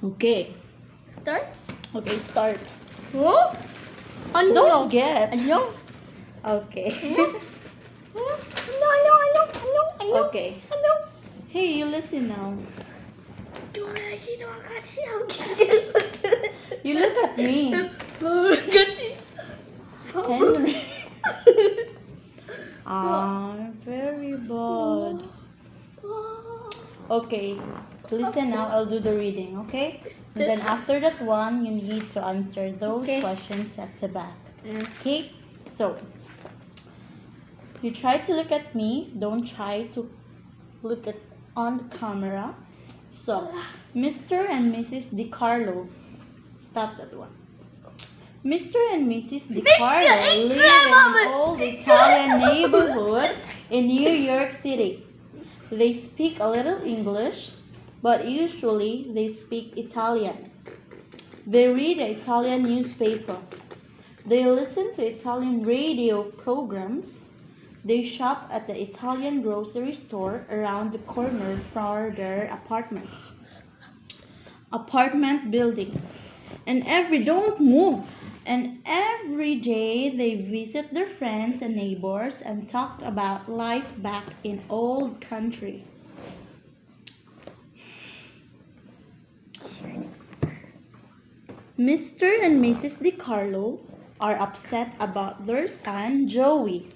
Okay. Start? Okay, start. Oh? Ano? Don't get. Ano? Okay. Ano? Okay. Ano? Hey, you listen now. You look at me. Henry. Very bad. Okay, listen now, I'll do the reading, okay? And then after that one, you need to answer those questions at the back. Okay? So, you try to look at me, don't try to look at on the camera. So, Mr. and Mrs. DiCarlo, stop that one. Mr. and Mrs. DiCarlo live in an old Italian neighborhood in New York City. They speak a little English, but usually they speak Italian. They read the Italian newspaper. They listen to Italian radio programs. They shop at the Italian grocery store around the corner from their apartment building. And every day they visit their friends and neighbors and talk about life back in old country. Mr. and Mrs. DiCarlo are upset about their son Joey.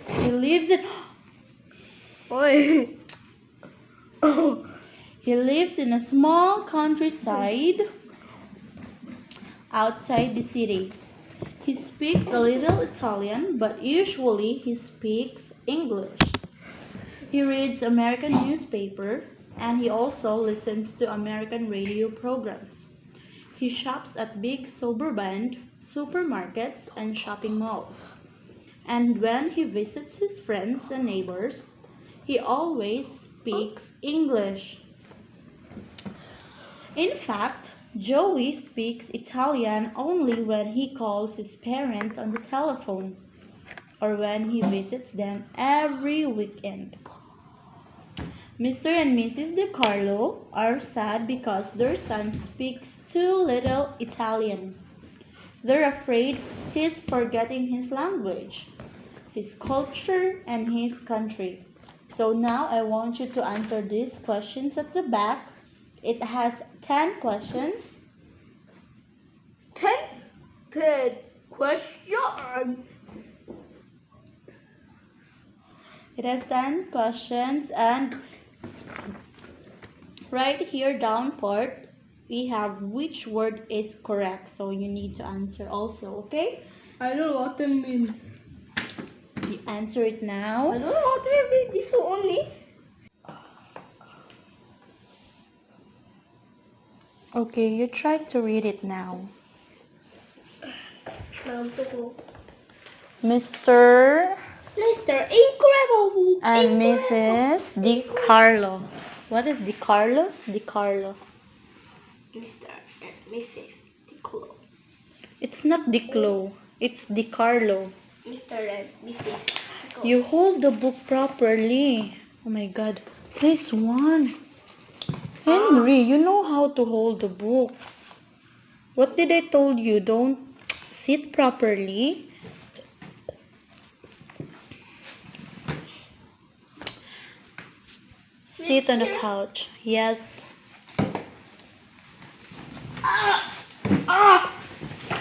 He lives in He lives in a small countryside outside the city. He speaks a little Italian, but usually he speaks English. He reads American newspaper, and he also listens to American radio programs. He shops at big suburban supermarkets and shopping malls. And when he visits his friends and neighbors, he always speaks English. In fact, Joey speaks Italian only when he calls his parents on the telephone or when he visits them every weekend. Mr. and Mrs. DiCarlo are sad because their son speaks too little Italian. They're afraid he's forgetting his language, his culture, and his country. So now I want you to answer these questions at the back. It has 10 questions. 10 questions. It has 10 questions, and right here down part we have which word is correct. So you need to answer also, okay? I don't know what it means. You answer it now. I don't know what it means. This only. Okay, you try to read it now. Mr. Incredible. and Mrs. DiCarlo. What is DiCarlo? DiCarlo. Mr. and Mrs. DiCarlo. It's not DiClo. It's DiCarlo. Mr. and Mrs. DiCarlo. You hold the book properly. Oh my God. Please, one. Henry, you know how to hold the book. What did I told you? Don't sit properly. Sit on the couch. Yes.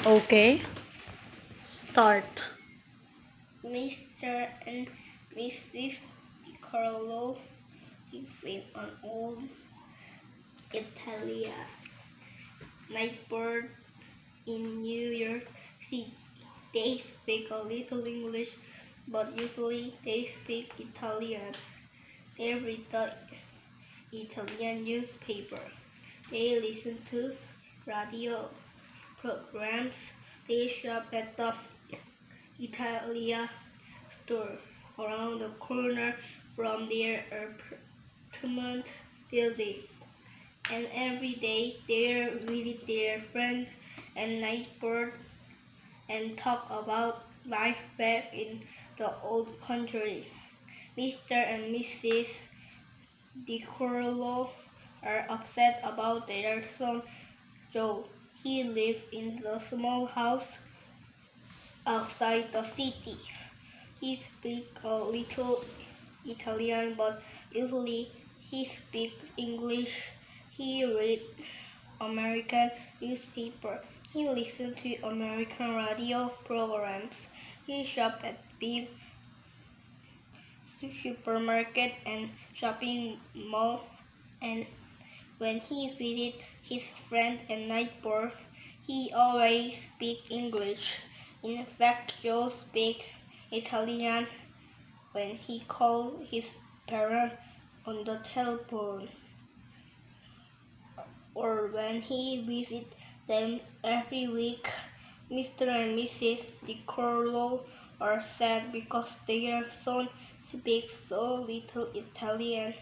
Okay. Start. Mr. and Mrs. DiCarlo live in an old Italian neighborhood in New York City. They speak a little English, but usually they speak Italian. They read the Italian newspaper. They listen to radio programs. They shop at the Italian store around the corner from their apartment building. And every day they visit their friends and neighbors and talk about life back in the old country. Mr. and Mrs. DiCarlo are upset about their son Joe. He lives in the small house outside the city. He speaks a little Italian, but usually he speaks English. He reads American newspaper. He listens to American radio programs. He shops at big supermarket and shopping mall, and when he visits his friends and neighbors, he always speaks English. In fact, Joe speaks Italian when he calls his parents on the telephone, or when he visits them every week. Mr. and Mrs. DiCarlo are sad because their son speaks so little Italian.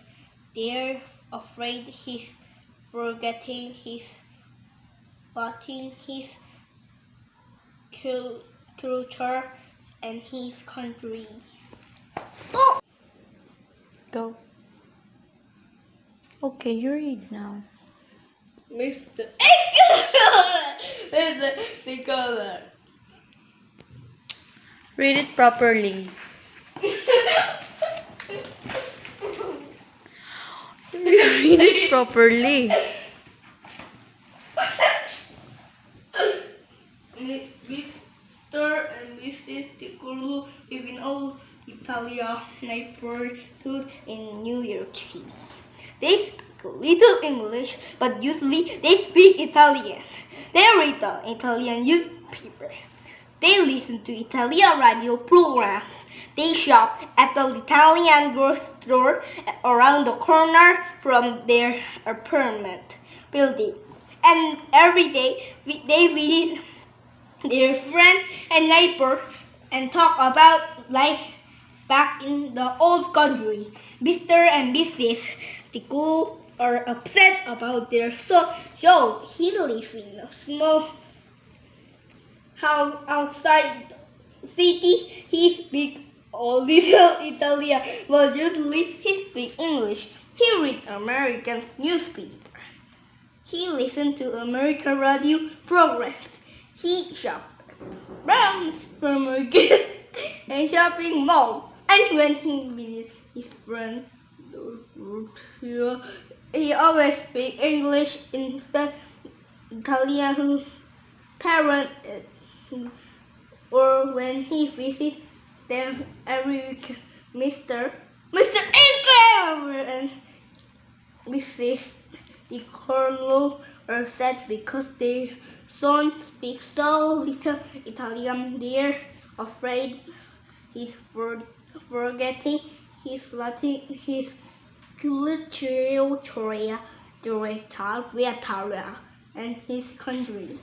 They're afraid he's forgetting his Latin, his culture, and his country. Oh! Go. Okay, you read now. Mr. DiCarlo. Read it properly. Read it properly. Mr. and Mrs. DiCarlo live in old Italia neighborhood in New York City. They speak a little English, but usually they speak Italian. They read the Italian newspaper. They listen to Italian radio programs. They shop at the Italian grocery store around the corner from their apartment building. And every day they visit their friends and neighbors and talk about life back in the old country. Mr. and Mrs. Tiku are upset about their son Joe. He lives in a small house outside the city. He speaks a little Italian, but usually he speaks English. He reads American newspaper. He listens to American radio programs. He shops around supermarket and shopping mall. And when he visits his friends, he always speaks English instead of Italian parents, or when he visits them every week. Mr. Income and Mrs. DiCarlo are sad because their son speaks so little Italian. They're afraid he's forgetting his Latin, his culture, and his country.